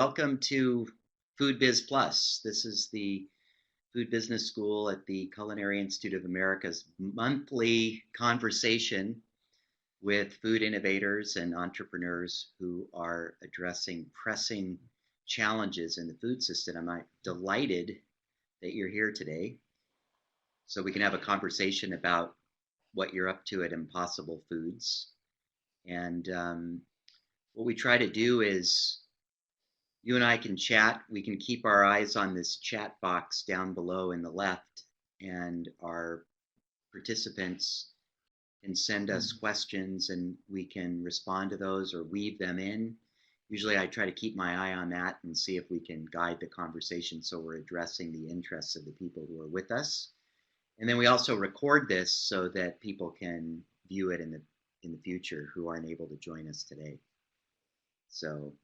Welcome to FoodBiz Plus. This is the Food Business School at the Culinary Institute of America's monthly conversation with food innovators and entrepreneurs who are addressing pressing challenges in the food system. I'm delighted that you're here today so we can have a conversation about what you're up to at Impossible Foods. And what we try to do is you and I can chat. We can keep our eyes on this chat box down below in the left, and our participants can send us questions and we can respond to those or weave them in. Usually I try to keep my eye on that and see if we can guide the conversation so we're addressing the interests of the people who are with us. And then we also record this so that people can view it in the future who aren't able to join us today. So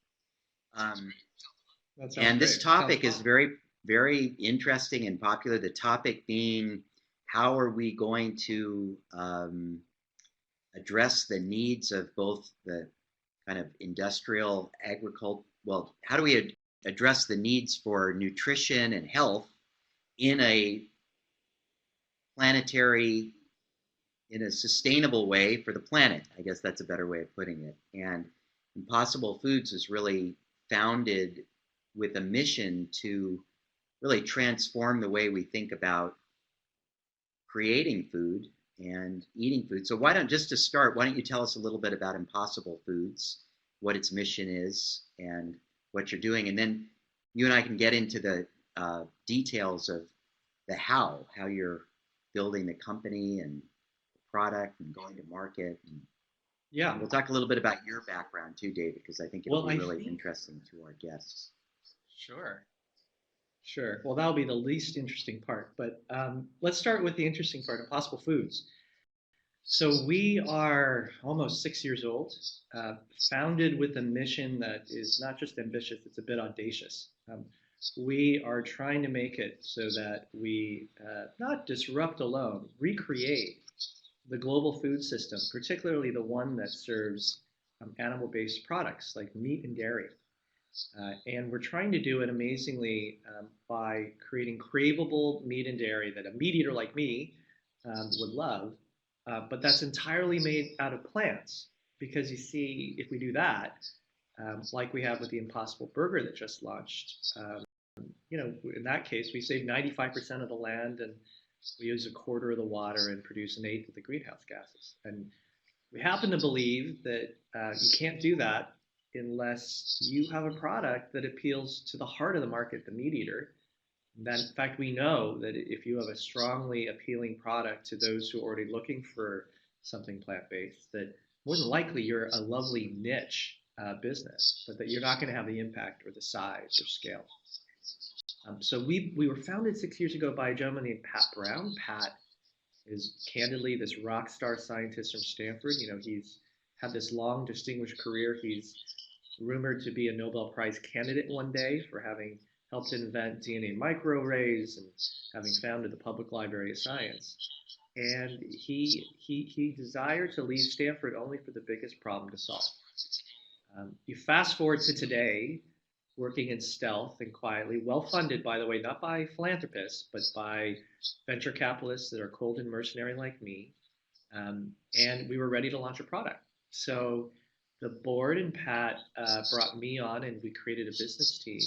and this topic is very, very interesting and popular. The topic being, how are we going to address the needs of both the kind of industrial agriculture, well, how do we address the needs for nutrition and health in a planetary, in a sustainable way for the planet? I guess that's a better way of putting it. And Impossible Foods is really founded with a mission to really transform the way we think about creating food and eating food. So why don't you tell us a little bit about Impossible Foods, what its mission is and what you're doing, and then you and I can get into the details of the how you're building the company and the product and going to market. And we'll talk a little bit about your background too, David, because I think it'll be really interesting to our guests. Sure. Well, that'll be the least interesting part, but let's start with the interesting part, Impossible Foods. So we are almost 6 years old, founded with a mission that is not just ambitious, it's a bit audacious. We are trying to make it so that we not disrupt alone, recreate the global food system, particularly the one that serves animal-based products like meat and dairy. And we're trying to do it amazingly by creating craveable meat and dairy that a meat eater like me would love, but that's entirely made out of plants. Because you see, if we do that, like we have with the Impossible Burger that just launched, in that case, we save 95% of the land and we use a quarter of the water and produce an eighth of the greenhouse gases. And we happen to believe that you can't do that unless you have a product that appeals to the heart of the market, the meat eater. That, in fact, we know that if you have a strongly appealing product to those who are already looking for something plant-based, that more than likely you're a lovely niche business, but that you're not going to have the impact or the size or scale. So we were founded 6 years ago by a gentleman named Pat Brown. Pat is candidly this rock star scientist from Stanford. He's had this long, distinguished career. He's rumored to be a Nobel Prize candidate one day for having helped invent DNA microarrays and having founded the Public Library of Science. And he desired to leave Stanford only for the biggest problem to solve. You fast forward to today, working in stealth and quietly, well-funded, by the way, not by philanthropists, but by venture capitalists that are cold and mercenary like me. And we were ready to launch a product. So the board and Pat brought me on, and we created a business team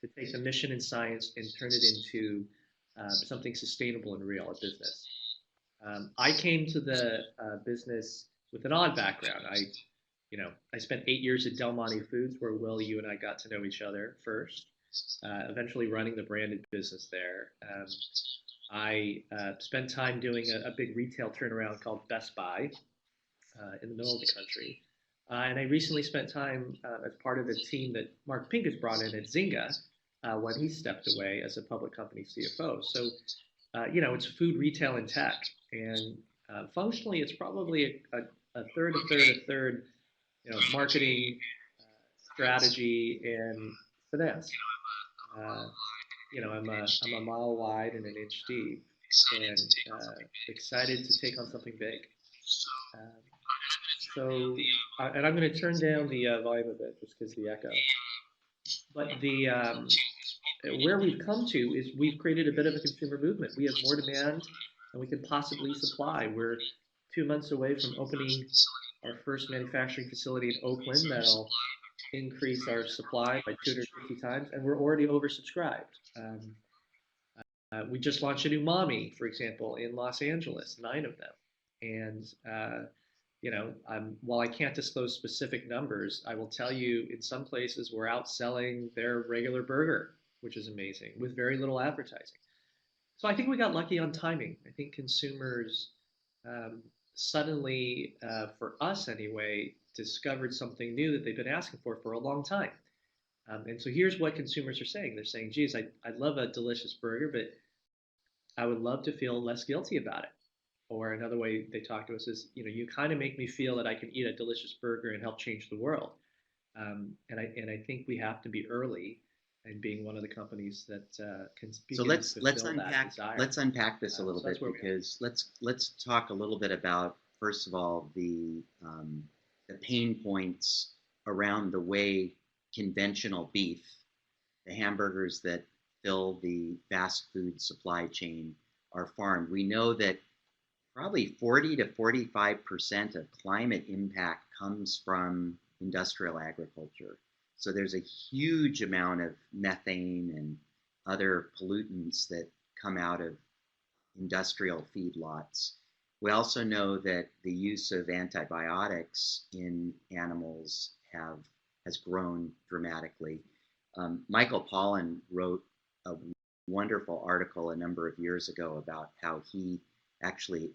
to take the mission in science and turn it into something sustainable and real, a business. I came to the business with an odd background. I spent 8 years at Del Monte Foods, where Will, you and I got to know each other first, eventually running the branded business there. I spent time doing a big retail turnaround called Best Buy in the middle of the country. And I recently spent time as part of the team that Mark Pincus brought in at Zynga when he stepped away as a public company CFO. So, it's food, retail, and tech. And functionally, it's probably a third, marketing, strategy, and finance. I'm a mile wide and an inch deep, and excited to take on something big. And I'm going to turn down the volume a bit just because of the echo. But where we've come to is we've created a bit of a consumer movement. We have more demand than we can possibly supply. We're 2 months away from opening our first manufacturing facility in Oakland that'll increase our supply by 250 times, and we're already oversubscribed. We just launched a new mommy, for example, in Los Angeles, 9 of them. And, while I can't disclose specific numbers, I will tell you in some places we're outselling their regular burger, which is amazing, with very little advertising. So I think we got lucky on timing. I think consumers um, suddenly, for us anyway, discovered something new that they've been asking for a long time. And so here's what consumers are saying. They're saying, geez, I love a delicious burger, but I would love to feel less guilty about it. Or another way they talk to us is, you kind of make me feel that I can eat a delicious burger and help change the world. And I think we have to be early in being one of the companies that can So begin to let's fulfill that unpack desire. this a little So that's bit, where we are. because let's talk a little bit about, first of all, the pain points around the way conventional beef, the hamburgers that fill the fast food supply chain, are farmed. We know that probably 40 to 45% of climate impact comes from industrial agriculture. So there's a huge amount of methane and other pollutants that come out of industrial feedlots. We also know that the use of antibiotics in animals has grown dramatically. Michael Pollan wrote a wonderful article a number of years ago about how he actually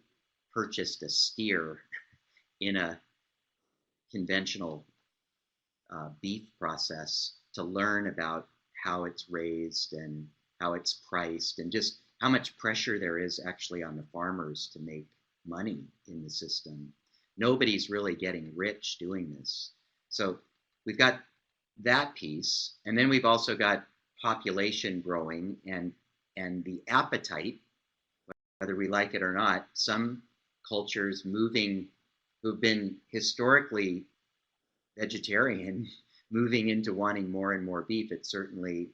purchased a steer in a conventional beef process to learn about how it's raised and how it's priced, and just how much pressure there is actually on the farmers to make money in the system. Nobody's really getting rich doing this. So we've got that piece, and then we've also got population growing, and the appetite, whether we like it or not, some cultures moving who've been historically vegetarian moving into wanting more and more beef. It's certainly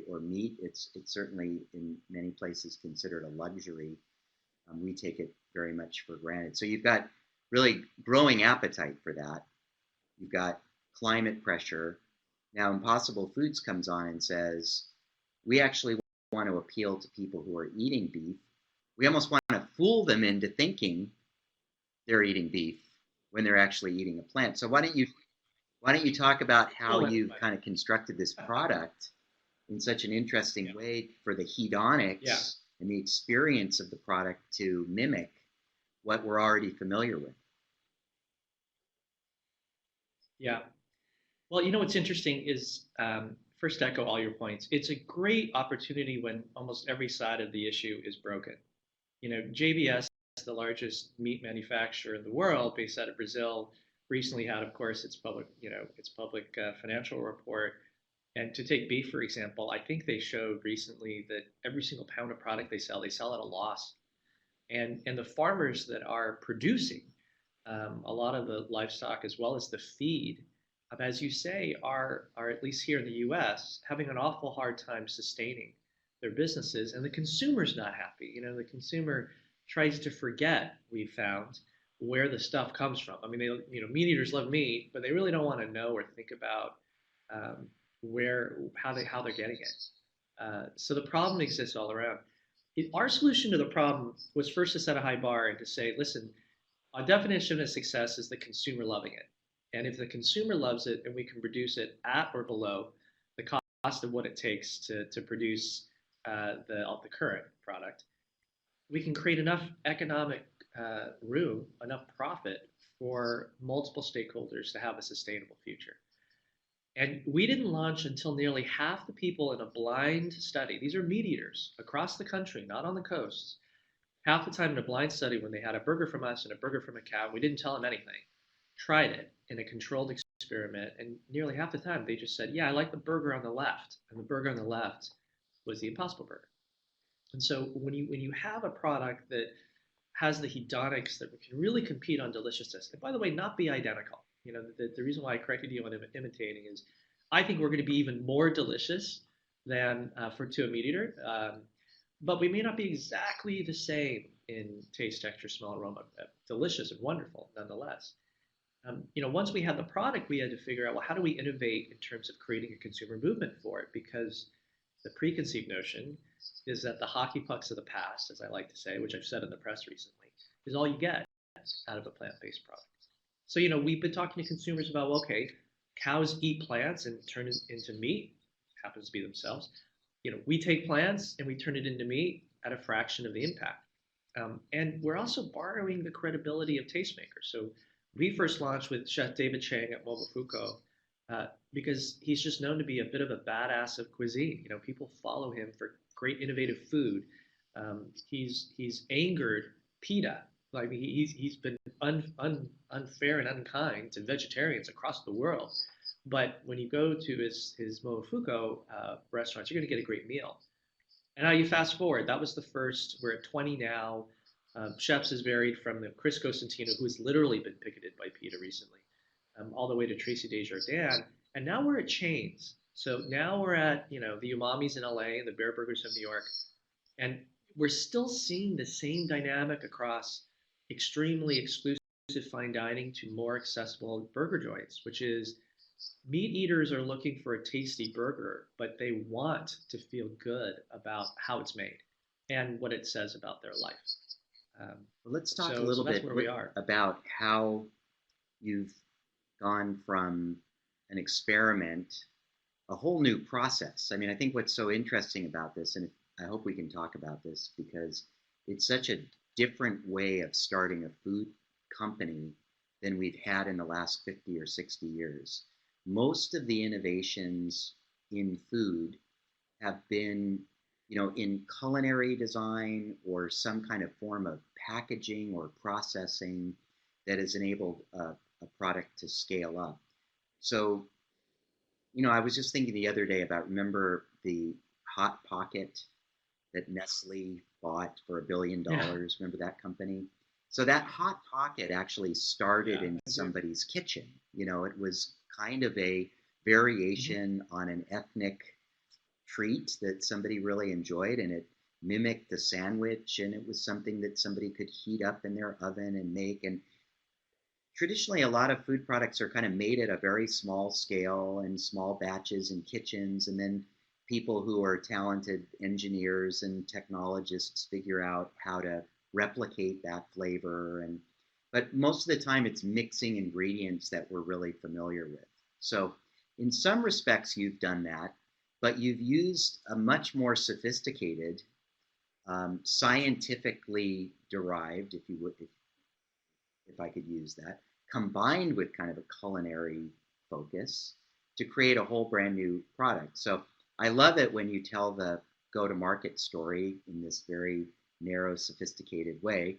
or meat. It's certainly in many places considered a luxury. We take it very much for granted. So you've got really growing appetite for that. You've got climate pressure. Now Impossible Foods comes on and says, we actually want to appeal to people who are eating beef. We almost want to fool them into thinking they're eating beef when they're actually eating a plant. So why don't you talk about how you've kind of constructed this product in such an interesting way for the hedonics and the experience of the product to mimic what we're already familiar with? Yeah. Well, what's interesting is, first to echo all your points. It's a great opportunity when almost every side of the issue is broken. JBS, the largest meat manufacturer in the world, based out of Brazil, recently had, of course, its public financial report. And to take beef, for example, I think they showed recently that every single pound of product they sell at a loss. And the farmers that are producing a lot of the livestock as well as the feed, as you say, are at least here in the U.S. having an awful hard time sustaining their businesses, and the consumer's not happy. The consumer tries to forget, we found, where the stuff comes from. I mean, meat eaters love meat, but they really don't want to know or think about how they're getting it. So the problem exists all around. Our solution to the problem was first to set a high bar and to say, listen, our definition of success is the consumer loving it. And if the consumer loves it and we can produce it at or below the cost of what it takes to produce the current product, we can create enough economic room, enough profit for multiple stakeholders to have a sustainable future. And we didn't launch until nearly half the people in a blind study, these are meat eaters across the country, not on the coasts, half the time in a blind study when they had a burger from us and a burger from a cow, we didn't tell them anything, tried it in a controlled experiment, and nearly half the time they just said, yeah, I like the burger on the left. And the burger on the left was the Impossible Burger. And so when you have a product that has the hedonics that can really compete on deliciousness, and by the way, not be identical. The reason why I corrected you on imitating is I think we're going to be even more delicious than to a meat eater. But we may not be exactly the same in taste, texture, smell, aroma. Delicious and wonderful nonetheless. Once we had the product, we had to figure out, well, how do we innovate in terms of creating a consumer movement for it? Because the preconceived notion is that the hockey pucks of the past, as I like to say, which I've said in the press recently, is all you get out of a plant-based product. So, we've been talking to consumers about, well, okay, cows eat plants and turn it into meat, happens to be themselves. We take plants and we turn it into meat at a fraction of the impact. And we're also borrowing the credibility of tastemakers. So we first launched with Chef David Chang at Momofuku because he's just known to be a bit of a badass of cuisine. People follow him for great innovative food. He's angered PETA. Like he's been unfair and unkind to vegetarians across the world. But when you go to his Momofuku restaurants, you're going to get a great meal. And now you fast forward. That was the first. We're at 20 now. Chefs has varied from the Chris Cosentino, who has literally been picketed by PETA recently, all the way to Tracy Desjardins. And now we're at chains. So now we're at, the Umamis in LA and the Bear Burgers of New York. And we're still seeing the same dynamic across extremely exclusive fine dining to more accessible burger joints, which is meat eaters are looking for a tasty burger, but they want to feel good about how it's made and what it says about their life. Well, let's talk a little bit about how you've gone from an experiment, a whole new process. I mean, I think what's so interesting about this, and I hope we can talk about this because it's such a different way of starting a food company than we've had in the last 50 or 60 years. Most of the innovations in food have been, in culinary design or some kind of form of packaging or processing that has enabled a product to scale up. So, I was just thinking the other day about, remember the Hot Pocket that Nestle bought for $1 billion? Yeah. Remember that company? So that Hot Pocket actually started in somebody's kitchen. It was kind of a variation on an ethnic treat that somebody really enjoyed, and it mimicked the sandwich, and it was something that somebody could heat up in their oven and make. And traditionally, a lot of food products are kind of made at a very small scale and small batches in kitchens, and then people who are talented engineers and technologists figure out how to replicate that flavor. But most of the time it's mixing ingredients that we're really familiar with. So in some respects you've done that, but you've used a much more sophisticated, scientifically derived, if you would, if I could use that, combined with kind of a culinary focus to create a whole brand new product. So I love it when you tell the go-to-market story in this very narrow, sophisticated way.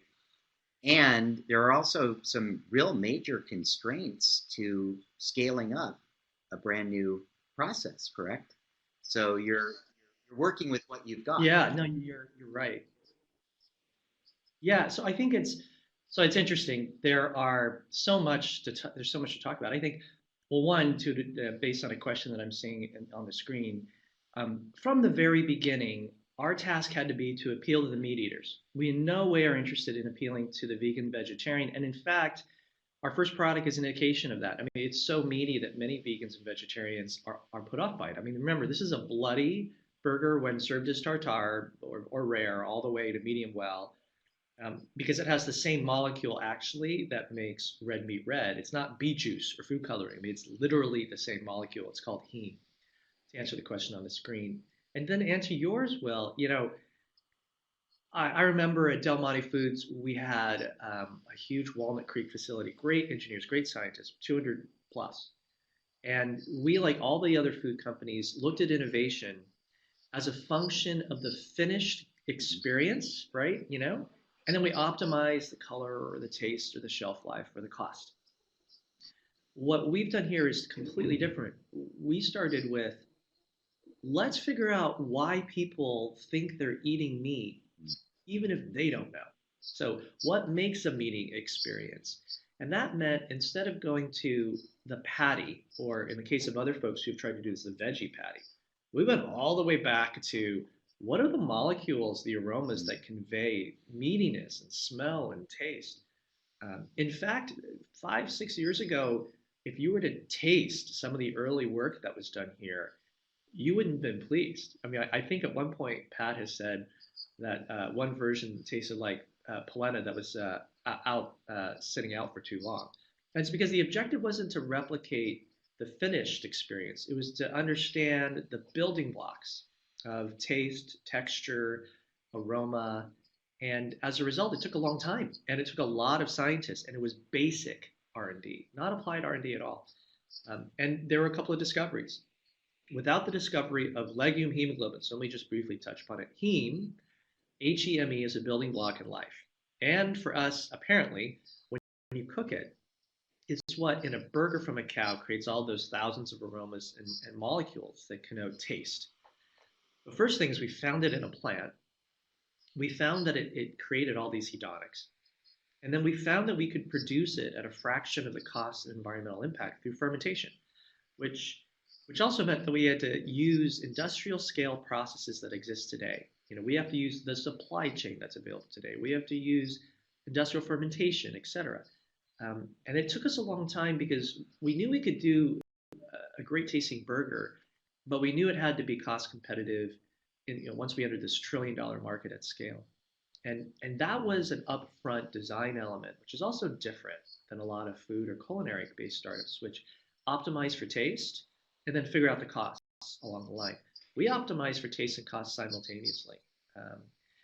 And there are also some real major constraints to scaling up a brand new process, correct? So you're working with what you've got. Yeah, no, you're right. Yeah, so I think it's interesting. There's so much to talk about. I think, well, one, based on a question that I'm seeing on the screen, from the very beginning, our task had to be to appeal to the meat eaters. We in no way are interested in appealing to the vegan, vegetarian, and in fact, our first product is an indication of that. I mean, it's so meaty that many vegans and vegetarians are put off by it. I mean, remember, this is a bloody burger when served as tartare or rare, all the way to medium well, because it has the same molecule actually that makes red meat red. It's not beet juice or food coloring. I mean, it's literally the same molecule. It's called heme, to answer the question on the screen. And then to answer yours, Will, I remember at Del Monte Foods, we had a huge Walnut Creek facility, great engineers, great scientists, 200 plus. And we, like all the other food companies, looked at innovation as a function of the finished experience, right? And then we optimize the color or the taste or the shelf life or the cost. What we've done here is completely different. We started with, let's figure out why people think they're eating meat, even if they don't know. So what makes a meeting experience? And that meant instead of going to the patty, or in the case of other folks who've tried to do this, the veggie patty. We went all the way back to what are the molecules, the aromas Mm. that convey meatiness and smell and taste. In fact, 5, 6 years ago, if you were to taste some of the early work that was done here, you wouldn't have been pleased. I mean, I think at one point Pat has said that one version tasted like polenta that was sitting out for too long. And it's because the objective wasn't to replicate the finished experience. It was to understand the building blocks of taste, texture, aroma, and as a result, it took a long time, and it took a lot of scientists, and it was basic R&D, not applied R&D at all. And there were a couple of discoveries. Without the discovery of legume hemoglobin, so let me just briefly touch upon it. Heme, Heme, is a building block in life. And for us, apparently, when you cook it, it's what in a burger from a cow creates all those thousands of aromas and molecules that connote taste. The first thing is we found it in a plant. We found that it created all these hedonics. And then we found that we could produce it at a fraction of the cost and environmental impact through fermentation, which which also meant that we had to use industrial scale processes that exist today. We have to use the supply chain that's available today. We have to use industrial fermentation, et cetera. And it took us a long time because we knew we could do a great tasting burger, but we knew it had to be cost competitive once we entered this $1 trillion market at scale. And that was an upfront design element, which is also different than a lot of food or culinary based startups, which optimize for taste and then figure out the costs along the line. We optimize for taste and cost simultaneously.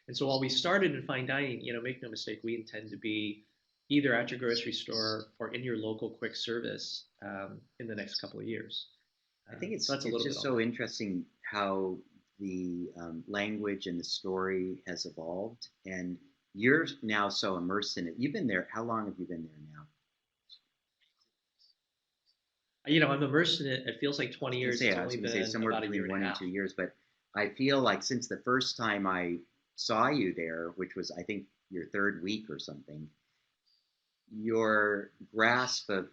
And so while we started in fine dining, make no mistake, we intend to be either at your grocery store or in your local quick service in the next couple of years. I think it's So that's a it's little bit just on so that. interesting how the language and the story has evolved, and you're now so immersed in it. You've been there. How long have you been there now? I'm immersed in it. It feels like 20 years. It's I was only going to say been somewhere about a year between and a 1 and 2 half. years, but I feel like since the first time I saw you there, which was I think your third week or something, your grasp of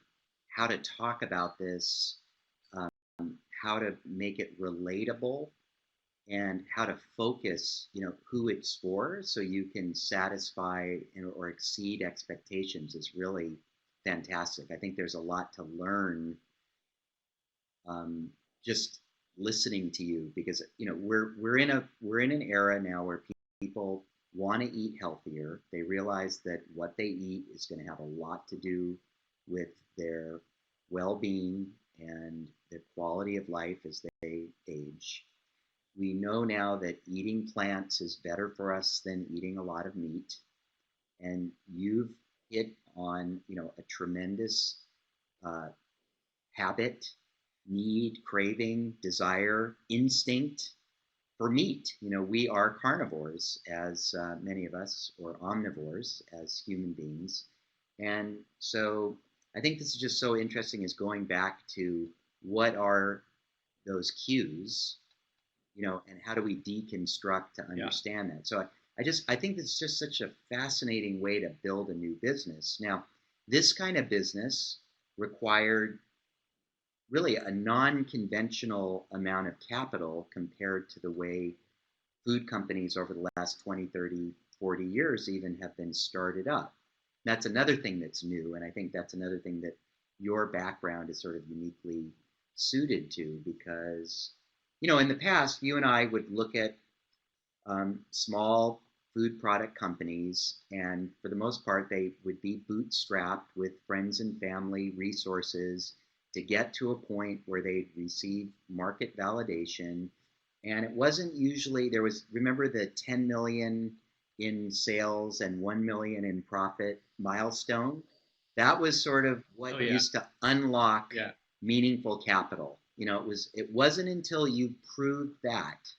how to talk about this, um, how to make it relatable, and how to focus, who it's for, so you can satisfy or exceed expectations is really fantastic. I think there's a lot to learn just listening to you because we're in an era now where people want to eat healthier. They realize that what they eat is going to have a lot to do with their well-being and their quality of life as they age. We know now that eating plants is better for us than eating a lot of meat, and you've hit on a tremendous uh, habit, need, craving, desire, instinct for meat. We are carnivores, as many of us, or omnivores as human beings. And so I think this is just so interesting, is going back to what are those cues, and how do we deconstruct to Yeah. understand that. So I think it's just such a fascinating way to build a new business. Now, this kind of business required really a non-conventional amount of capital compared to the way food companies over the last 20, 30, 40 years even have been started up. That's another thing that's new, and I think that's another thing that your background is sort of uniquely suited to, because in the past, you and I would look at small food product companies, and for the most part, they would be bootstrapped with friends and family resources to get to a point where they'd receive market validation. And it wasn't usually, remember the 10 million in sales and 1 million in profit milestone? That was sort of Oh what yeah. used to unlock Yeah. meaningful capital. It wasn't until you proved that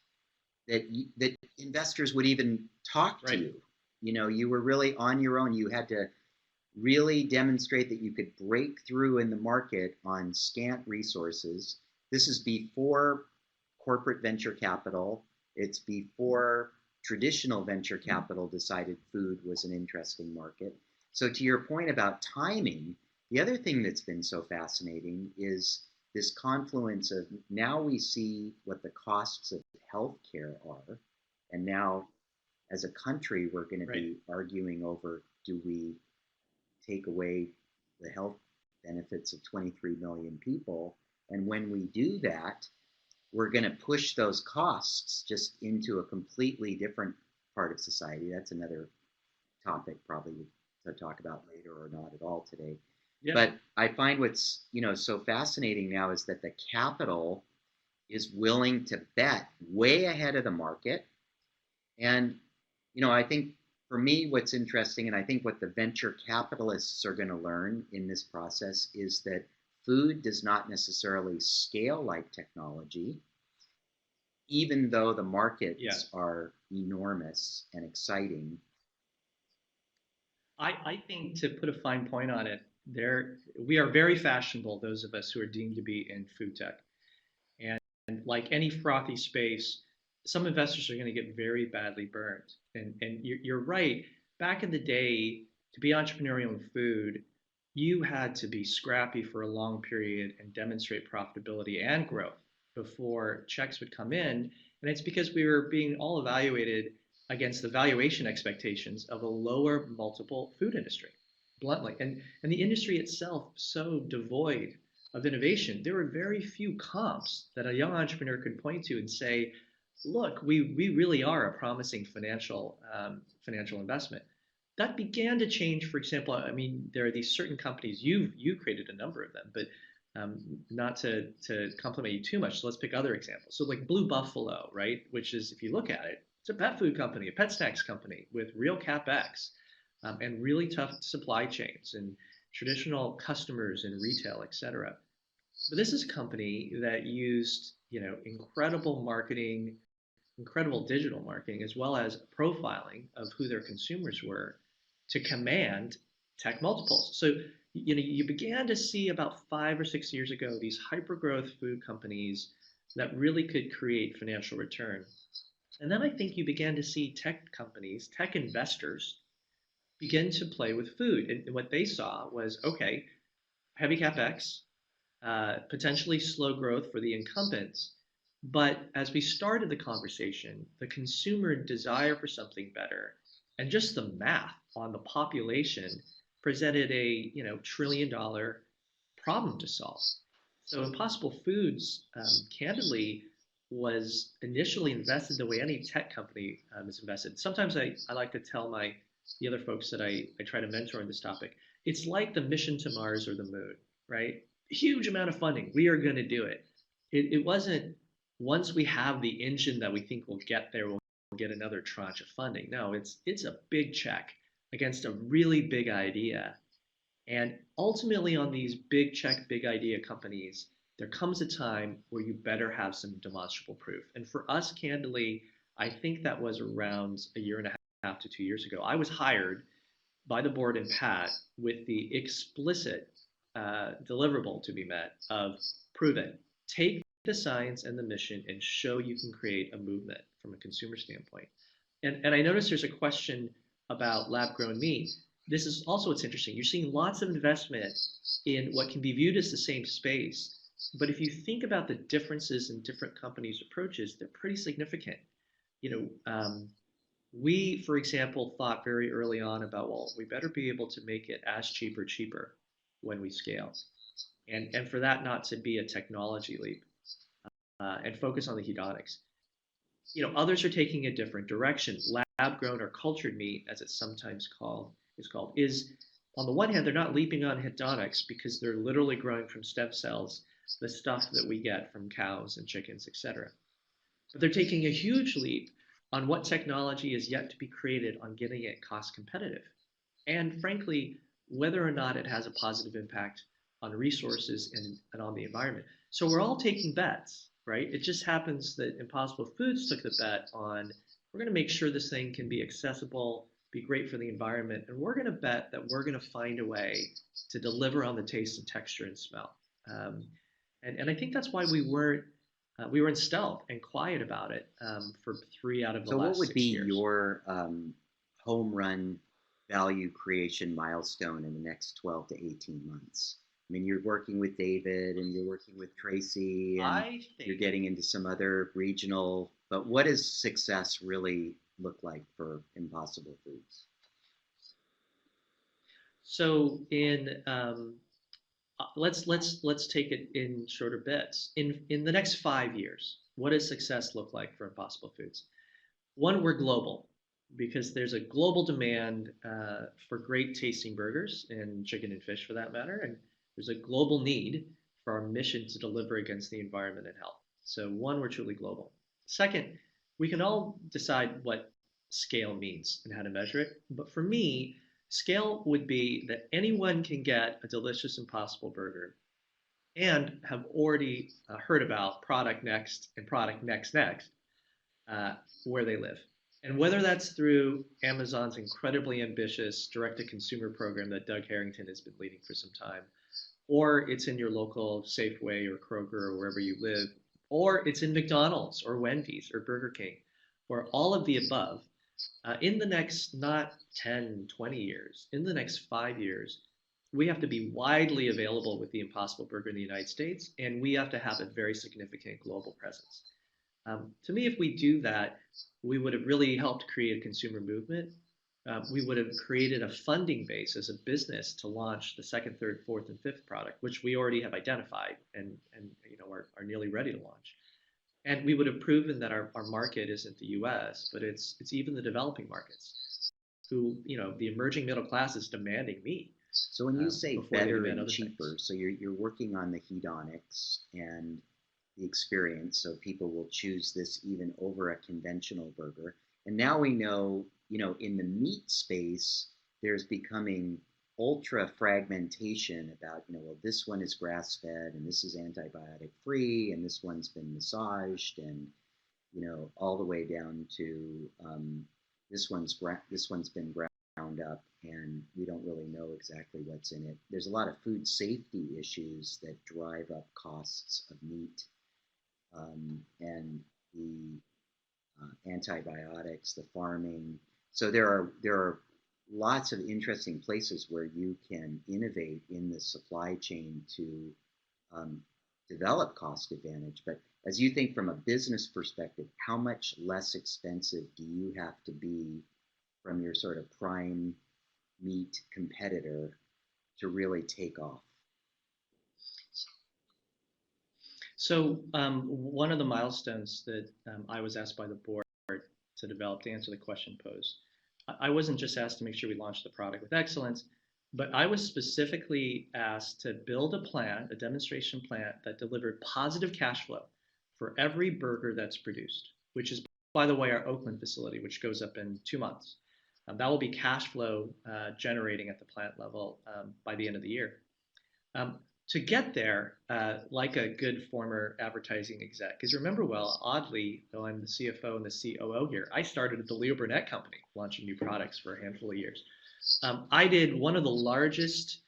investors would even talk to Right. you. You were really on your own. You had to really demonstrate that you could break through in the market on scant resources. This is before corporate venture capital. It's before traditional venture capital decided food was an interesting market. So to your point about timing, The other thing that's been so fascinating is this confluence of now we see what the costs of healthcare are, and now as a country we're going to Right. be arguing over, do we take away the health benefits of 23 million people? And when we do that, we're going to push those costs just into a completely different part of society. That's another topic probably to talk about later or not at all today. Yeah. But I find what's so fascinating now is that the capital is willing to bet way ahead of the market. And I think for me, what's interesting, and I think what the venture capitalists are going to learn in this process is that food does not necessarily scale like technology, even though the Yeah. markets are enormous and exciting. I think to put a fine point on it, we are very fashionable, those of us who are deemed to be in food tech. And like any frothy space, some investors are going to get very badly burned. And you're right. Back in the day, to be entrepreneurial in food, you had to be scrappy for a long period and demonstrate profitability and growth before checks would come in. And it's because we were being all evaluated against the valuation expectations of a lower multiple food industry, bluntly. And the industry itself so devoid of innovation. There were very few comps that a young entrepreneur could point to and say, look, we really are a promising financial investment. That began to change. For example, I mean, there are these certain companies, you created a number of them, but not to compliment you too much. So let's pick other examples. So like Blue Buffalo, right? Which is, if you look at it, it's a pet food company, a pet snacks company with real capex and really tough supply chains and traditional customers in retail, et cetera. But this is a company that used, incredible marketing, incredible digital marketing, as well as profiling of who their consumers were to command tech multiples. So, you began to see about 5 or 6 years ago these hyper growth food companies that really could create financial return. And then I think you began to see tech companies, tech investors, begin to play with food. And what they saw was, okay, heavy capex, potentially slow growth for the incumbents. But as we started the conversation, the consumer desire for something better and just the math on the population presented a $1 trillion problem to solve. So Impossible Foods, candidly, was initially invested the way any tech company is invested. Sometimes I like to tell the other folks that I try to mentor on this topic, it's like the mission to Mars or the moon, right? Huge amount of funding. We are going to do it. It wasn't once we have the engine that we think will get there, we'll get another tranche of funding. No, it's a big check against a really big idea. And ultimately, on these big check, big idea companies, there comes a time where you better have some demonstrable proof. And for us, candidly, I think that was around a year and a half to 2 years ago. I was hired by the board and Pat with the explicit deliverable to be met of prove it. Take the science and the mission and show you can create a movement from a consumer standpoint. And I noticed there's a question about lab grown meat. This is also what's interesting. You're seeing lots of investment in what can be viewed as the same space. But if you think about the differences in different companies' approaches, they're pretty significant. You know, we, for example, thought very early on about, well, we better be able to make it as cheap or cheaper when we scale. And for that not to be a technology leap and focus on the hedonics. Others are taking a different direction. Lab grown or cultured meat, as it's sometimes is on the one hand, they're not leaping on hedonics because they're literally growing from stem cells, the stuff that we get from cows and chickens, etc. But they're taking a huge leap on what technology is yet to be created on getting it cost competitive. And frankly, whether or not it has a positive impact on resources and on the environment. So we're all taking bets, right? It just happens that Impossible Foods took the bet on we're going to make sure this thing can be accessible, be great for the environment, and we're going to bet that we're going to find a way to deliver on the taste and texture and smell. And I think that's why we were in stealth and quiet about it for 3 out of the So, what last would six be years. your home run value creation milestone in the next 12 to 18 months? I mean, you're working with David and you're working with Tracy and I you're think getting into some other regional, but what does success really look like for Impossible Foods? so. Let's take it in shorter bits. In the next 5 years, what does success look like for Impossible Foods? One, we're global because there's a global demand for great tasting burgers and chicken and fish for that matter, and there's a global need for our mission to deliver against the environment and health. So one, we're truly global. Second, we can all decide what scale means and how to measure it. But for me, scale would be that anyone can get a delicious Impossible Burger and have already heard about product next and product next uh, where they live. And whether that's through Amazon's incredibly ambitious direct to consumer program that Doug Harrington has been leading for some time, or it's in your local Safeway or Kroger or wherever you live, or it's in McDonald's or Wendy's or Burger King, or all of the above, in the next not 10, 20 years, in the next 5 years, we have to be widely available with the Impossible Burger in the United States, and we have to have a very significant global presence. To me, if we do that, we would have really helped create a consumer movement. We would have created a funding base as a business to launch the second, third, fourth, and fifth product, which we already have identified and are nearly ready to launch. And we would have proven that our market isn't the US, but it's even the developing markets who, the emerging middle class is demanding meat So when you say before they better demand and other cheaper, things. so you're working on the hedonics and the experience, so people will choose this even over a conventional burger. And now we know, in the meat space, there's becoming ultra fragmentation about, well, this one is grass fed and this is antibiotic free and this one's been massaged and, all the way down to this one's been ground up and we don't really know exactly what's in it. There's a lot of food safety issues that drive up costs of meat, and the antibiotics, the farming. So there are lots of interesting places where you can innovate in the supply chain to um, develop cost advantage. But as you think from a business perspective, how much less expensive do you have to be from your sort of prime meat competitor to really take off? So one of the milestones that I was asked by the board to develop to answer the question posed, I wasn't just asked to make sure we launched the product with excellence, but I was specifically asked to build a plant, a demonstration plant that delivered positive cash flow for every burger that's produced, which is, by the way, our Oakland facility, which goes up in 2 months. That will be cash flow generating at the plant level by the end of the year. Um, to get there, like a good former advertising exec, because remember, well, oddly, though I'm the CFO and the COO here, I started at the Leo Burnett Company, launching new products for a handful of years. I did one of the largest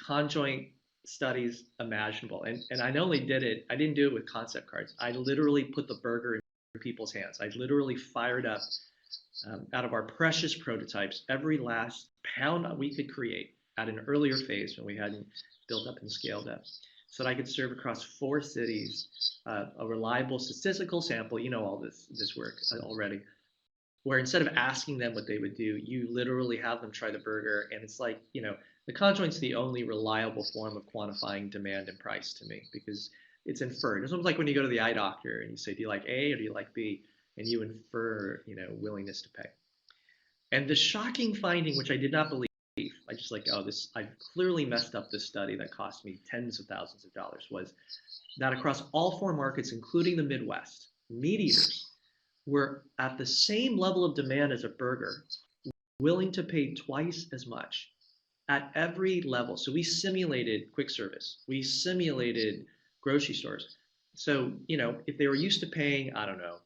conjoint studies imaginable, and I not only did it, I didn't do it with concept cards. I literally put the burger in people's hands. I literally fired up out of our precious prototypes every last pound that we could create at an earlier phase when we hadn't built up and scaled up, so that I could serve across 4 cities a reliable statistical sample. You know all this work already. Where instead of asking them what they would do, you literally have them try the burger, and it's like the conjoint's the only reliable form of quantifying demand and price to me because it's inferred. It's almost like when you go to the eye doctor and you say, "Do you like A or do you like B?" and you infer willingness to pay. And the shocking finding, which I did not believe, I just like, oh, this, I've clearly messed up this study that cost me tens of thousands of dollars, was that across all 4 markets, including the Midwest, meat eaters were at the same level of demand as a burger, willing to pay twice as much at every level. So we simulated quick service, we simulated grocery stores. So, if they were used to paying, I don't know,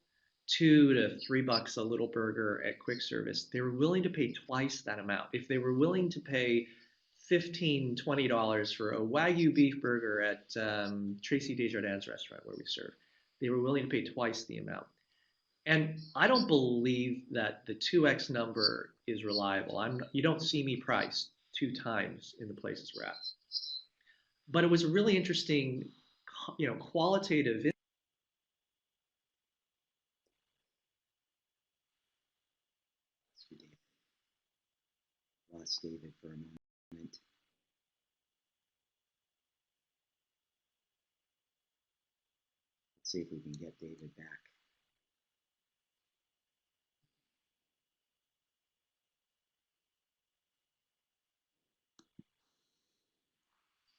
$2 to $3 a little burger at quick service, they were willing to pay twice that amount. If they were willing to pay $15, $20 for a Wagyu beef burger at Tracy Desjardins restaurant where we serve, they were willing to pay twice the amount. And I don't believe that the 2x number is reliable. You don't see me priced 2 times in the places we're at. But it was a really interesting, qualitative. Lost David for a moment. Let's see if we can get David back.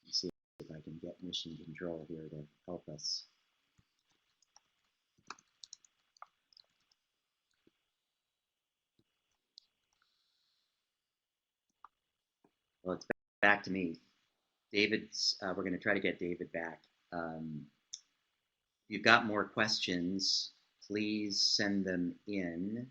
Let's see if I can get mission control here to help us. Well, it's back to me. David's, we're going to try to get David back. If you've got more questions, please send them in.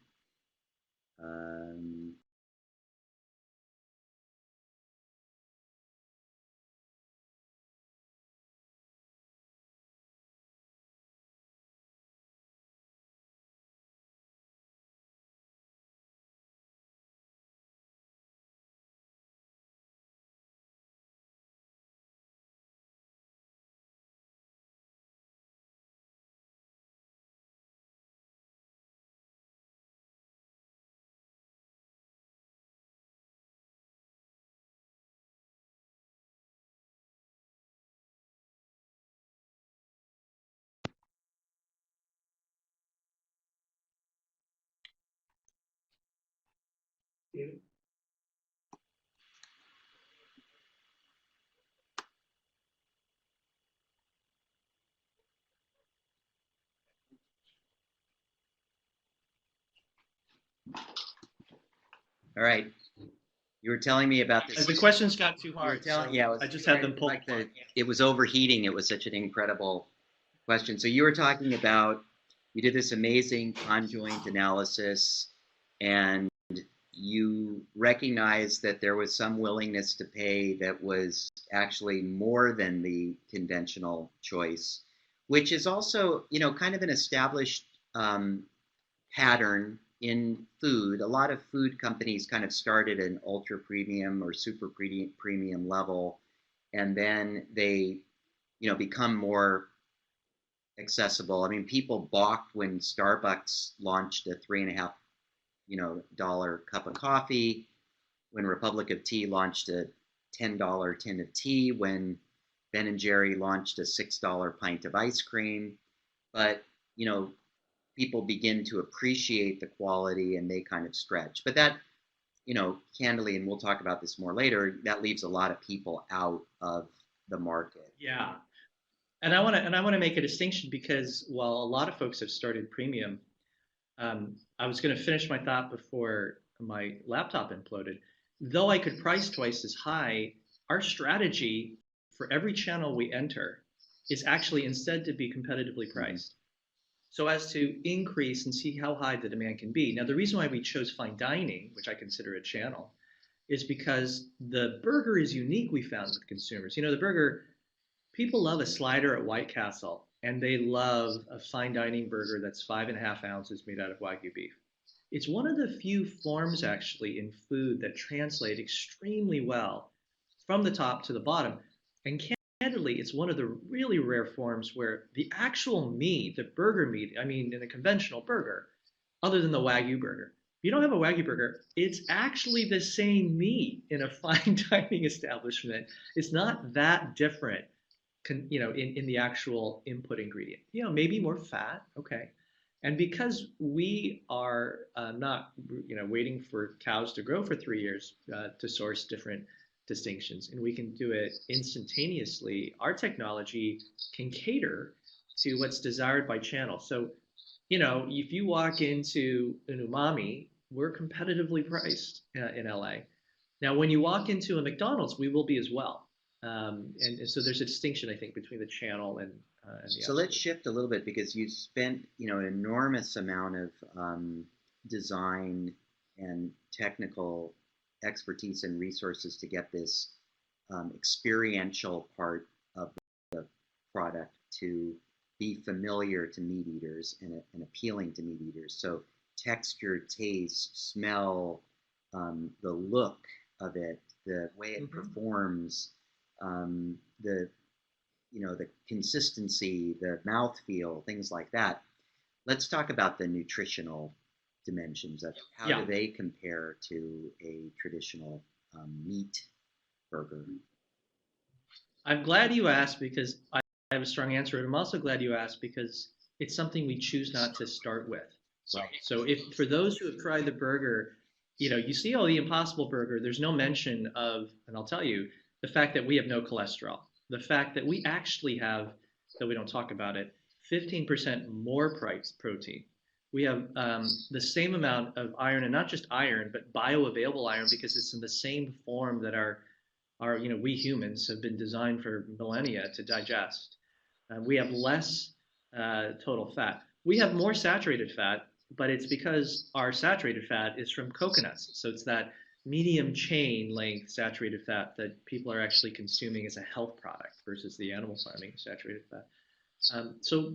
All right. You were telling me about this. The questions got too hard. You were telling, so yeah, I just had them pulled. like it was overheating. It was such an incredible question. So you were talking about, you did this amazing conjoint analysis, and you recognized that there was some willingness to pay that was actually more than the conventional choice, which is also, kind of an established pattern in food. A lot of food companies kind of start at an ultra premium or super premium level, and then they, become more accessible. I mean, people balked when Starbucks launched a $3.50, dollar cup of coffee, when Republic of Tea launched a $10 tin of tea, when Ben and Jerry launched a $6 pint of ice cream. But, people begin to appreciate the quality and they kind of stretch. But that, candidly, and we'll talk about this more later, that leaves a lot of people out of the market. Yeah. And I want to make a distinction because while a lot of folks have started premium, I was going to finish my thought before my laptop imploded. Though I could price twice as high, our strategy for every channel we enter is actually instead to be competitively priced, so as to increase and see how high the demand can be. Now, the reason why we chose fine dining, which I consider a channel, is because the burger is unique, we found, with consumers. The burger, people love a slider at White Castle, and they love a fine dining burger that's 5.5 ounces made out of Wagyu beef. It's one of the few forms, actually, in food that translate extremely well from the top to the bottom. And candidly, it's one of the really rare forms where the actual meat, the burger meat, I mean, in a conventional burger, other than the Wagyu burger, if you don't have a Wagyu burger, it's actually the same meat in a fine dining establishment. It's not that different, in the actual input ingredient. Maybe more fat, okay. And because we are not, waiting for cows to grow for 3 years to source different distinctions, and we can do it instantaneously, our technology can cater to what's desired by channel. So, if you walk into an umami, we're competitively priced in LA. Now, when you walk into a McDonald's, we will be as well. And so there's a distinction, I think, between the channel and the. So let's shift a little bit, because you spent, an enormous amount of design and technical expertise and resources to get this experiential part of the product to be familiar to meat eaters and appealing to meat eaters. So texture, taste, smell, the look of it, the way it performs, the the consistency, the mouthfeel, things like that. Let's talk about the nutritional dimensions of how Yeah, do they compare to a traditional meat burger. I'm glad you asked because I have a strong answer, and I'm also glad you asked because it's something we choose not to start with. Right. So if for those who have tried the burger, you see all the Impossible Burger, there's no mention of, and I'll tell you, the fact that we have no cholesterol, the fact that we actually have, though we don't talk about it, 15% more protein. We have the same amount of iron, and not just iron, but bioavailable iron because it's in the same form that we humans have been designed for millennia to digest. We have less total fat. We have more saturated fat, but it's because our saturated fat is from coconuts. So it's that medium chain length saturated fat that people are actually consuming as a health product versus the animal farming saturated fat. So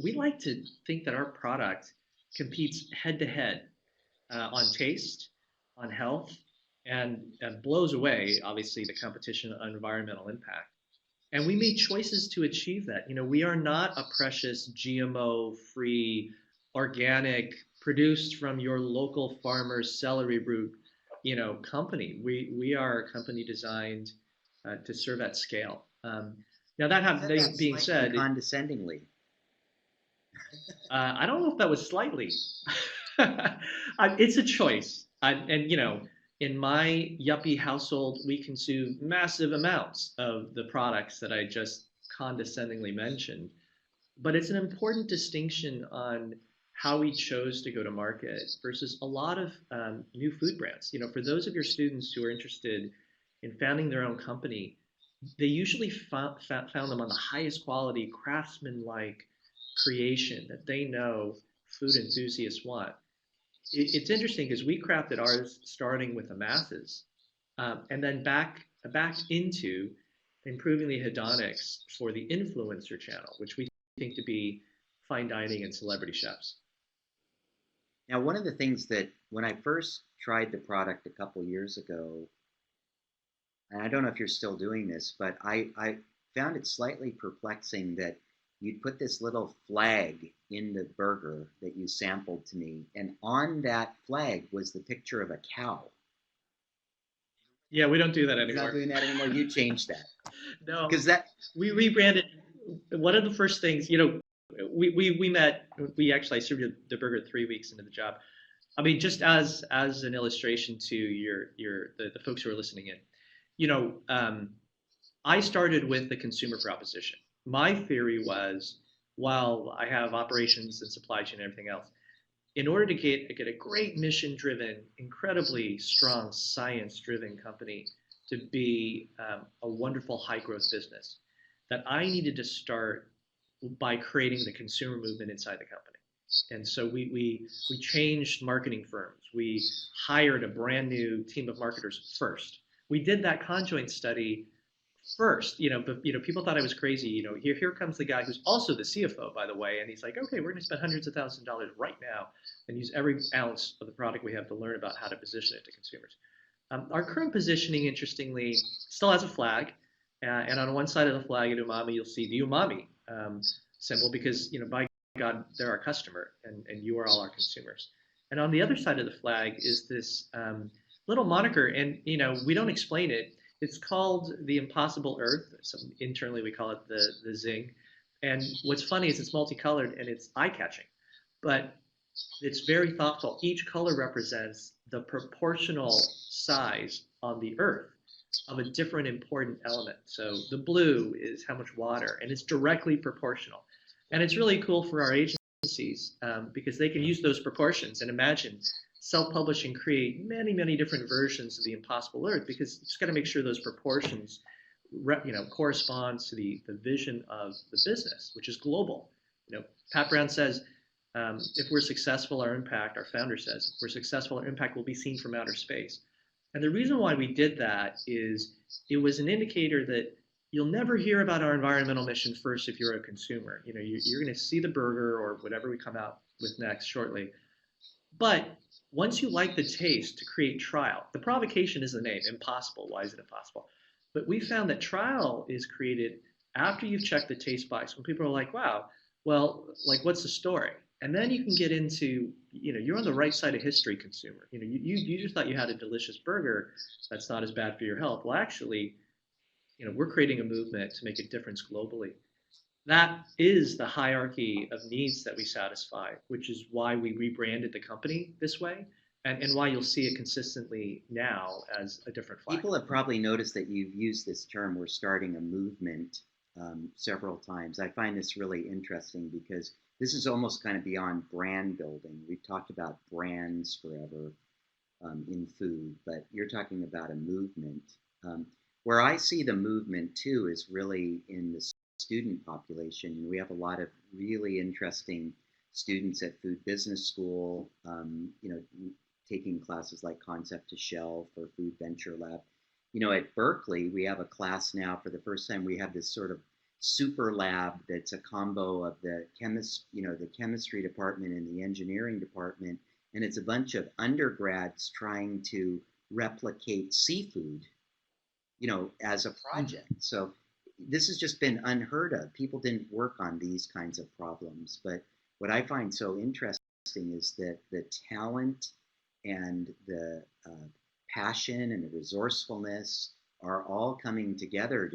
we like to think that our product competes head to head on taste, on health, and blows away, obviously, the competition on environmental impact. And we made choices to achieve that. We are not a precious GMO-free, organic, produced from your local farmer's celery root, company. We are a company designed to serve at scale. Now You said that being slightly said, condescendingly. I don't know if that was slightly. It's a choice. And, in my yuppie household, we consume massive amounts of the products that I just condescendingly mentioned. But it's an important distinction on how we chose to go to market versus a lot of new food brands. For those of your students who are interested in founding their own company, they usually found them on the highest quality craftsman-like creation that they know food enthusiasts want. It's interesting because we crafted ours starting with the masses, and then back into improving the hedonics for the influencer channel, which we think to be fine dining and celebrity chefs. Now, one of the things that when I first tried the product a couple years ago, and I don't know if you're still doing this, but I found it slightly perplexing that you'd put this little flag in the burger that you sampled to me, and on that flag was the picture of a cow. Yeah, we don't do that You're not anymore. doing that anymore. You changed that No, because that. we rebranded. One of the first things, we met. We actually I served the burger 3 weeks into the job. I mean, just as an illustration to the folks who are listening in, you know, um, I started with the consumer proposition. My theory was, while I have operations and supply chain and everything else, in order to get a great mission-driven, incredibly strong science-driven company to be a wonderful high-growth business, that I needed to start by creating the consumer movement inside the company. And so we changed marketing firms. We hired a brand new team of marketers first. We did that conjoint study first, but people thought I was crazy. Here comes the guy who's also the CFO, by the way, and he's like, okay, we're going to spend hundreds of thousands of dollars right now and use every ounce of the product we have to learn about how to position it to consumers. Our current positioning, interestingly, still has a flag, and on one side of the flag at Umami, you'll see the Umami symbol because by God, they're our customer, and you are all our consumers. And on the other side of the flag is this little moniker, and we don't explain it. It's called the Impossible Earth. So internally, we call it the Zing. And what's funny is it's multicolored and it's eye-catching, but it's very thoughtful. Each color represents the proportional size on the Earth of a different important element. So the blue is how much water, and it's directly proportional. And it's really cool for our agencies because they can use those proportions and imagine self-publish and create many, many different versions of the Impossible Earth because you just got to make sure those proportions, corresponds to the vision of the business, which is global. Pat Brown says, if we're successful, our founder says, if we're successful, our impact will be seen from outer space. And the reason why we did that is it was an indicator that you'll never hear about our environmental mission first if you're a consumer. You're going to see the burger or whatever we come out with next shortly. But once you like the taste to create trial, the provocation is the name, impossible. Why is it impossible? But we found that trial is created after you've checked the taste box when people are like, wow, well, like, what's the story? And then you can get into, you're on the right side of history, consumer. You just thought you had a delicious burger that's not as bad for your health. Well, actually, we're creating a movement to make a difference globally. That is the hierarchy of needs that we satisfy, which is why we rebranded the company this way, and why you'll see it consistently now as a different flag. People have probably noticed that you've used this term, we're starting a movement, several times. I find this really interesting because this is almost kind of beyond brand building. We've talked about brands forever in food, but you're talking about a movement. Where I see the movement too is really in the student population. We have a lot of really interesting students at Food Business School, taking classes like Concept to Shelf or Food Venture Lab. At Berkeley, we have a class now for the first time. We have this sort of super lab that's a combo of the chemistry department and the engineering department, and it's a bunch of undergrads trying to replicate seafood, as a project. So this has just been unheard of. People didn't work on these kinds of problems. But what I find so interesting is that the talent and the passion and the resourcefulness are all coming together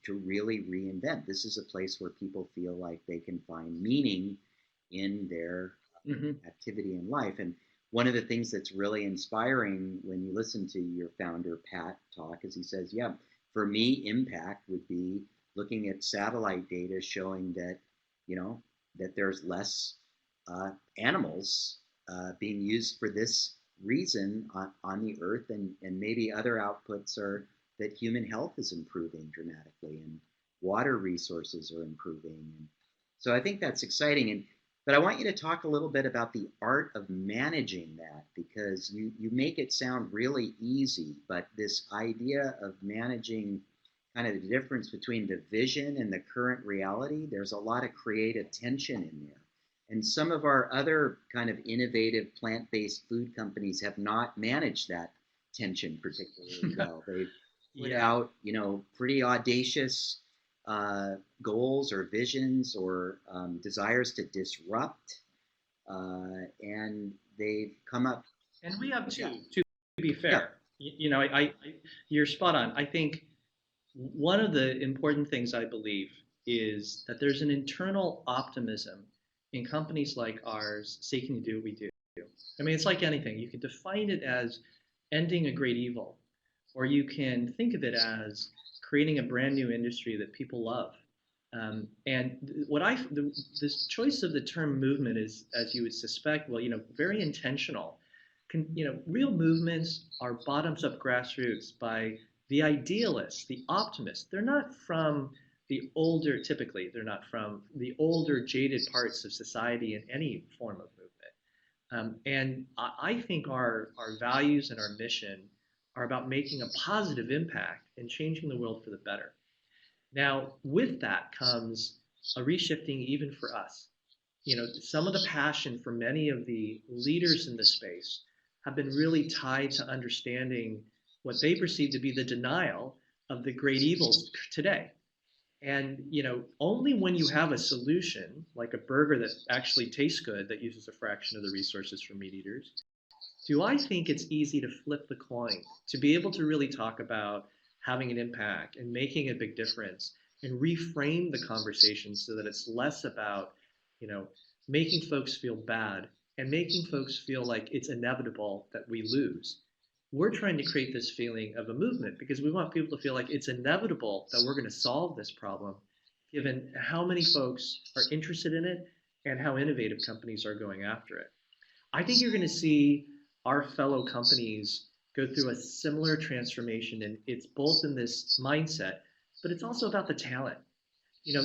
to really reinvent. This is a place where people feel like they can find meaning in their activity in life. And one of the things that's really inspiring when you listen to your founder, Pat, talk is he says, yeah, for me, impact would be looking at satellite data showing that, that there's less animals being used for this reason on the earth, and maybe other outputs are that human health is improving dramatically and water resources are improving. And so I think that's exciting. But I want you to talk a little bit about the art of managing that, because you make it sound really easy, but this idea of managing kind of the difference between the vision and the current reality, there's a lot of creative tension in there. And some of our other kind of innovative plant-based food companies have not managed that tension particularly well. They've put out, pretty audacious goals or visions or desires to disrupt, and they've come up. And we have two, to be fair. You're spot on. I think one of the important things I believe is that there's an internal optimism in companies like ours seeking to do what we do. I mean, it's like anything. You can define it as ending a great evil, or you can think of it as creating a brand new industry that people love. And this choice of the term movement is, as you would suspect, very intentional. Real movements are bottoms-up grassroots by the idealists, the optimists. They're not from typically, they're not from the older, jaded parts of society in any form of movement. And I think our values and our mission are about making a positive impact and changing the world for the better. Now, with that comes a reshifting even for us. Some of the passion for many of the leaders in this space have been really tied to understanding what they perceive to be the denial of the great evils today. And only when you have a solution, like a burger that actually tastes good, that uses a fraction of the resources from meat eaters, do I think it's easy to flip the coin, to be able to really talk about having an impact and making a big difference and reframe the conversation so that it's less about, making folks feel bad and making folks feel like it's inevitable that we lose. We're trying to create this feeling of a movement because we want people to feel like it's inevitable that we're going to solve this problem, given how many folks are interested in it and how innovative companies are going after it. I think you're going to see our fellow companies go through a similar transformation, and it's both in this mindset, but it's also about the talent.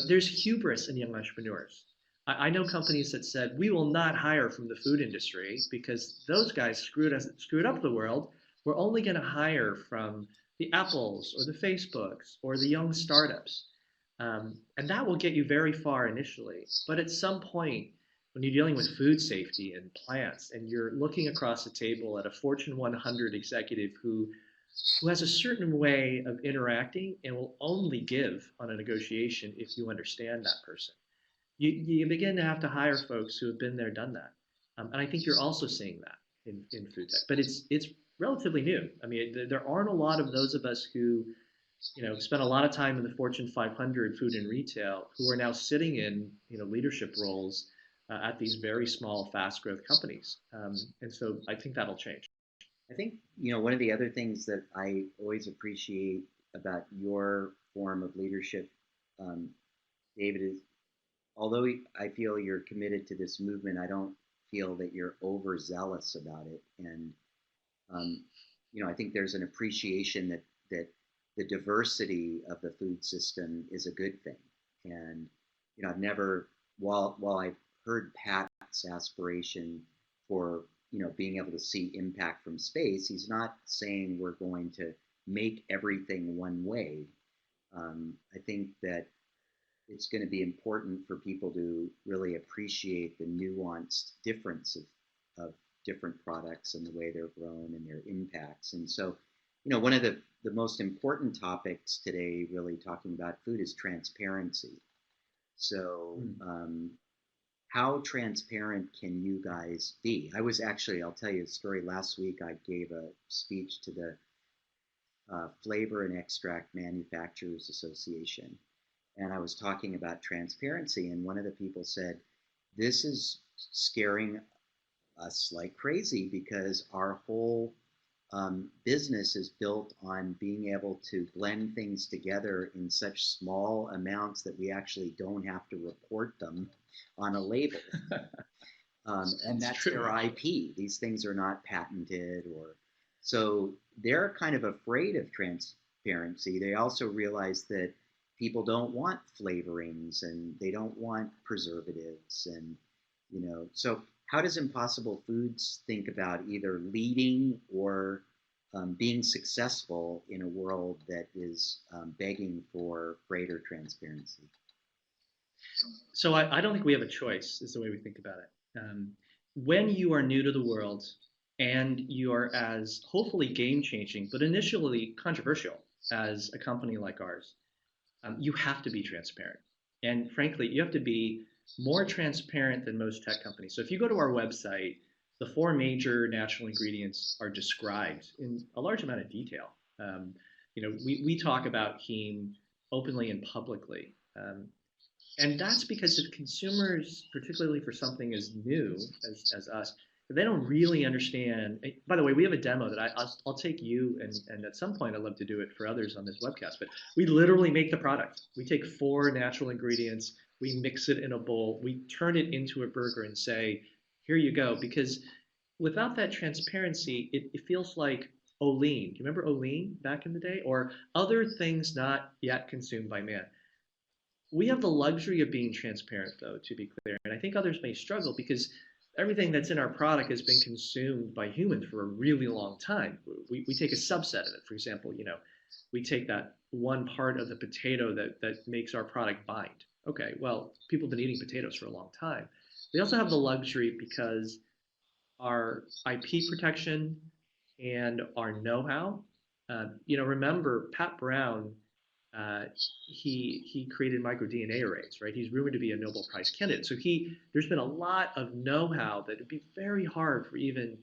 There's hubris in young entrepreneurs. I know companies that said, we will not hire from the food industry because those guys screwed up the world. We're only going to hire from the Apples or the Facebooks or the young startups. And that will get you very far initially. But at some point, when you're dealing with food safety and plants, and you're looking across the table at a Fortune 100 executive who has a certain way of interacting and will only give on a negotiation if you understand that person, you begin to have to hire folks who have been there, done that. And I think you're also seeing that in food tech, but it's relatively new. I mean, there aren't a lot of those of us who spent a lot of time in the Fortune 500 food and retail who are now sitting in leadership roles at these very small, fast growth companies. And so I think that'll change. I think, one of the other things that I always appreciate about your form of leadership, um, David, is although I feel you're committed to this movement, I don't feel that you're overzealous about it. And um, I think there's an appreciation that the diversity of the food system is a good thing. And I've never, while I've heard Pat's aspiration for being able to see impact from space, he's not saying we're going to make everything one way. I think that it's going to be important for people to really appreciate the nuanced difference of different products and the way they're grown and their impacts. And so, one of the most important topics today, really talking about food, is transparency. So, how transparent can you guys be? I'll tell you a story. Last week, I gave a speech to the Flavor and Extract Manufacturers Association, and I was talking about transparency, and one of the people said, "This is scaring us like crazy because our whole business is built on being able to blend things together in such small amounts that we actually don't have to report them on a label." And that's true. their IP. These things are not patented, or so they're kind of afraid of transparency. They also realize that people don't want flavorings and they don't want preservatives, and so how does Impossible Foods think about either leading or being successful in a world that is begging for greater transparency? So I don't think we have a choice, is the way we think about it. When you are new to the world and you are as hopefully game changing, but initially controversial as a company like ours, you have to be transparent. And frankly, you have to be more transparent than most tech companies. So if you go to our website, the four major natural ingredients are described in a large amount of detail. We talk about heme openly and publicly. And that's because if consumers, particularly for something as new as us, if they don't really understand, by the way, we have a demo that I'll take you, and at some point I'd love to do it for others on this webcast, but we literally make the product. We take four natural ingredients, we mix it in a bowl, we turn it into a burger and say, here you go. Because without that transparency, it feels like Olean. Do you remember Olean back in the day? Or other things not yet consumed by man. We have the luxury of being transparent, though, to be clear. And I think others may struggle because everything that's in our product has been consumed by humans for a really long time. We take a subset of it. For example, we take that one part of the potato that makes our product bind. Okay, well, people have been eating potatoes for a long time. We also have the luxury because our IP protection and our know-how. Remember Pat Brown, he created microDNA arrays, right? He's rumored to be a Nobel Prize candidate. So there's been a lot of know-how that would be very hard for even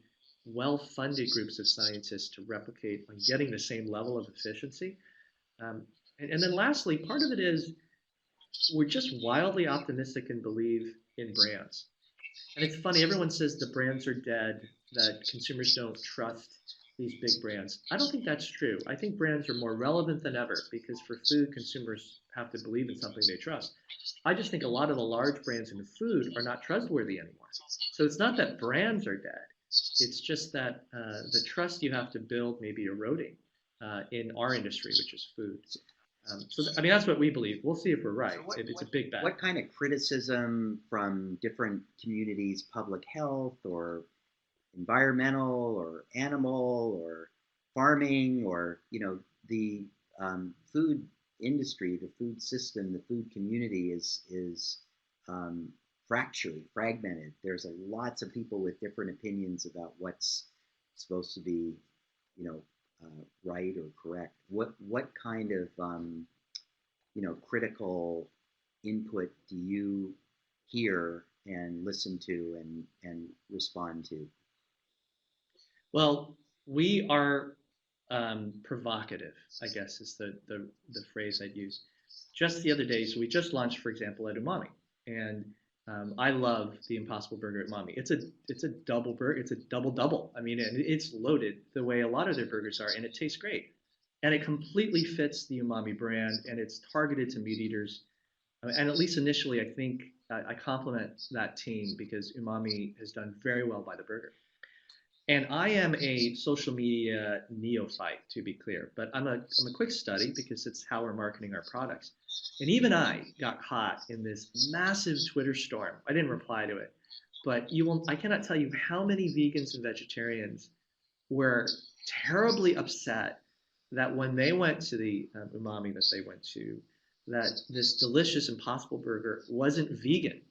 well-funded groups of scientists to replicate on getting the same level of efficiency. And then lastly, part of it is we're just wildly optimistic and believe in brands. And it's funny, everyone says the brands are dead, that consumers don't trust these big brands. I don't think that's true. I think brands are more relevant than ever because for food, consumers have to believe in something they trust. I just think a lot of the large brands in food are not trustworthy anymore. So it's not that brands are dead. It's just that the trust you have to build may be eroding in our industry, which is food. That's what we believe. We'll see if we're right. So it's a big bet. What kind of criticism from different communities, public health or environmental or animal or farming or, the food industry, the food system, the food community is um, fragmented. There's lots of people with different opinions about what's supposed to be, you know, right or correct. What kind of critical input do you hear and listen to and respond to? Well, we are provocative, I guess is the phrase I'd use. Just the other day, so we just launched, for example, at Umami, and I love the Impossible Burger at Umami. It's a double burger. It's a double double. I mean, it's loaded the way a lot of their burgers are, and it tastes great. And it completely fits the Umami brand, and it's targeted to meat eaters. And at least initially, I think I compliment that team because Umami has done very well by the burger. And I am a social media neophyte, to be clear, but I'm a quick study because it's how we're marketing our products. And even I got caught in this massive Twitter storm. I didn't reply to it, but I cannot tell you how many vegans and vegetarians were terribly upset that when they went to the umami that they went to, that this delicious Impossible Burger wasn't vegan,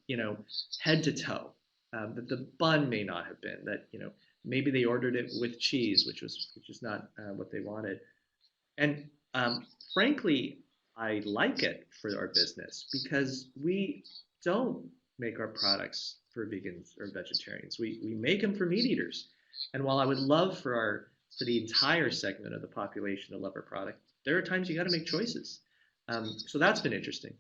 head to toe. That the bun may not have been. That maybe they ordered it with cheese, which is not what they wanted. And frankly, I like it for our business because we don't make our products for vegans or vegetarians. We make them for meat eaters. And while I would love for the entire segment of the population to love our product, there are times you got to make choices. So that's been interesting.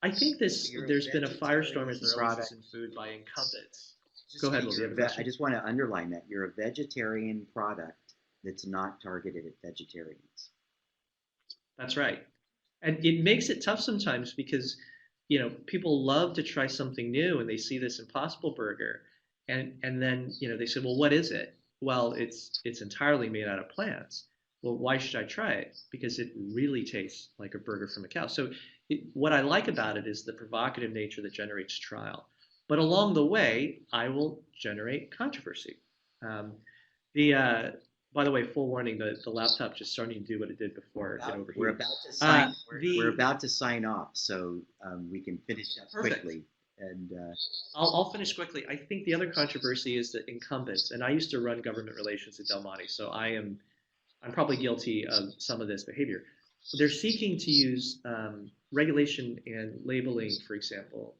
I think there's been a firestorm as there always is in food by incumbents. Go ahead, Will. I just want to underline that you're a vegetarian product that's not targeted at vegetarians. That's right. And it makes it tough sometimes because, people love to try something new and they see this Impossible Burger and then, they say, well, what is it? Well, it's entirely made out of plants. Well, why should I try it? Because it really tastes like a burger from a cow. So what I like about it is the provocative nature that generates trial. But along the way, I will generate controversy. Um, by the way, full warning: the laptop just starting to do what it did before it overheated. We're about to sign off, so we can finish up Perfect. quickly. And I'll finish quickly. I think the other controversy is the incumbents, and I used to run government relations at Del Monte, so I'm probably guilty of some of this behavior. They're seeking to use regulation and labeling, for example,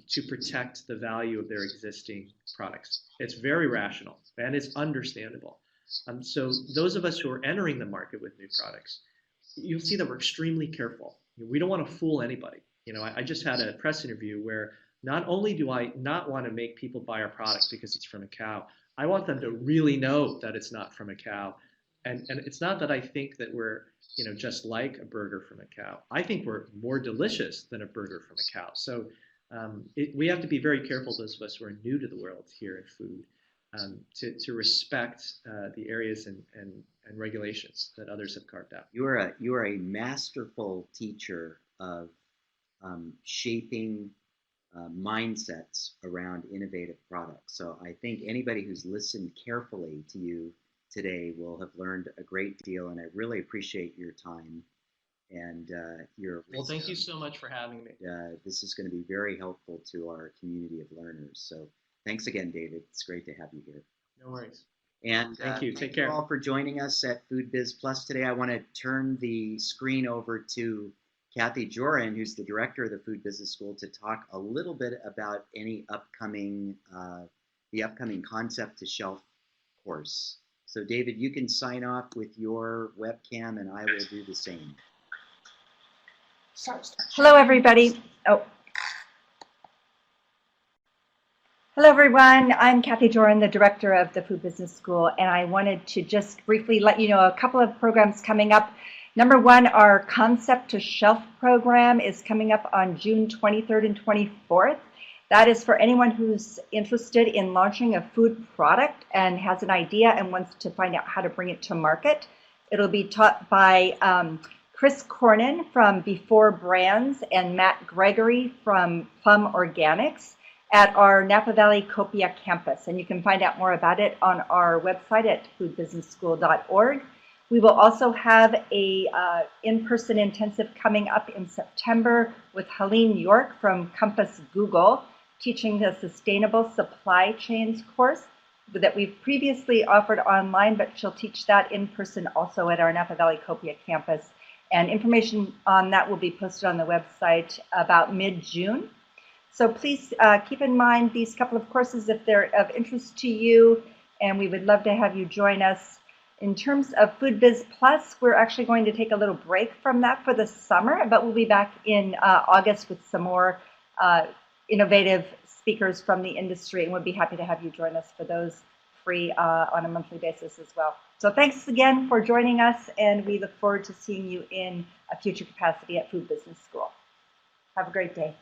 to protect the value of their existing products. It's very rational and it's understandable. So those of us who are entering the market with new products, you'll see that we're extremely careful. We don't want to fool anybody. I just had a press interview where not only do I not want to make people buy our product because it's from a cow, I want them to really know that it's not from a cow. And it's not that I think that we're just like a burger from a cow. I think we're more delicious than a burger from a cow. So we have to be very careful, those of us who are new to the world here in food, to respect the areas and regulations that others have carved out. you are a masterful teacher of shaping mindsets around innovative products. So I think anybody who's listened carefully to you today will have learned a great deal, and I really appreciate your time and your wisdom. Well, thank you so much for having me. This is going to be very helpful to our community of learners. So thanks again, David. It's great to have you here. No worries. And thank you. Take thank care. you all for joining us at FoodBiz Plus today. I want to turn the screen over to Kathy Joran, who's the director of the Food Business School, to talk a little bit about any upcoming Concept to Shelf course. So David, you can sign off with your webcam and I will do the same. Hello, everybody. Hello, everyone. I'm Kathy Joran, the director of the Food Business School, and I wanted to just briefly let you know a couple of programs coming up. Number one, our Concept to Shelf program is coming up on June 23rd and 24th. That is for anyone who's interested in launching a food product and has an idea and wants to find out how to bring it to market. It'll be taught by Chris Cornyn from Before Brands and Matt Gregory from Plum Organics at our Napa Valley Copia campus. And you can find out more about it on our website at foodbusinessschool.org. We will also have a in-person intensive coming up in September with Helene York from Compass Google, teaching the Sustainable Supply Chains course that we've previously offered online, but she'll teach that in person also at our Napa Valley Copia campus. And information on that will be posted on the website about mid-June. So please keep in mind these couple of courses if they're of interest to you, and we would love to have you join us. In terms of FoodBiz Plus, we're actually going to take a little break from that for the summer, but we'll be back in August with some more innovative speakers from the industry, and we'd be happy to have you join us for those free on a monthly basis as well. So thanks again for joining us, and we look forward to seeing you in a future capacity at Food Business School. Have a great day.